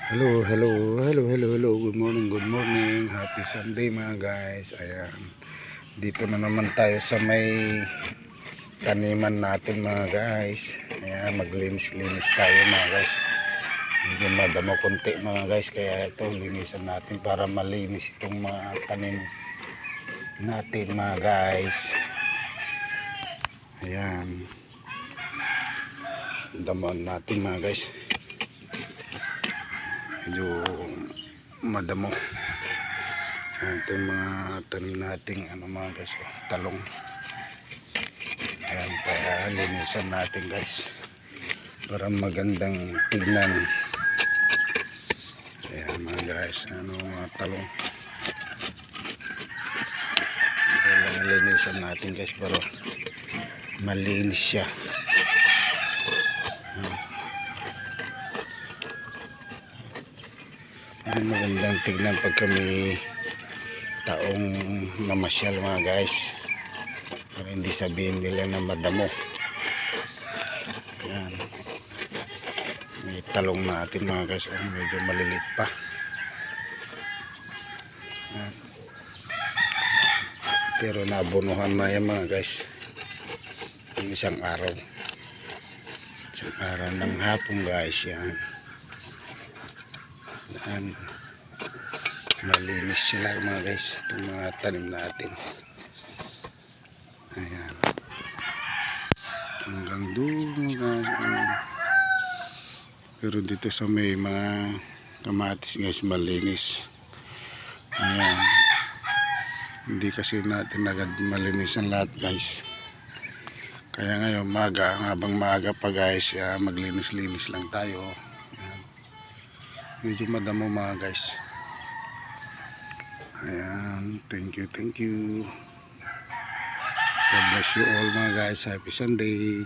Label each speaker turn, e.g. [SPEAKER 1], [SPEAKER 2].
[SPEAKER 1] Hello. Good morning. Happy Sunday mga guys. Ayan. Dito na naman tayo sa may taniman natin mga guys. Ayan, maglinis-linis tayo mga guys. Medyo madamo konti mga guys. Kaya ito, linisan natin para malinis itong mga tanim natin mga guys. Ayan. Damuan natin mga guys. Medyo madamo. Ito yung mga tanim nating mga guys, talong. Ayan, kaya linisan natin guys para magandang tignan. Ayan mga guys, mga talong. Kailangan linisan natin guys para malinis siya. Magandang tignan pag kami taong namasyal mga guys, para hindi sabihin nila na madamo. Yan, may talong natin mga guys, medyo malilit pa. Yan. Pero nabunuhan na yan mga guys yung isang araw ng hapon guys. Yan, malinis sila mga guys, itong mga tanim natin. Ayan, hanggang doon guys. Pero dito sa may mga kamatis guys, malinis. Ayan, hindi kasi natin agad malinis ang lahat guys. Kaya ngayon habang maaga pa guys, maglinis-linis lang tayo. Ayan. Medyo madamo mga guys. Ayan, thank you. God bless you all mga guys. Happy Sunday.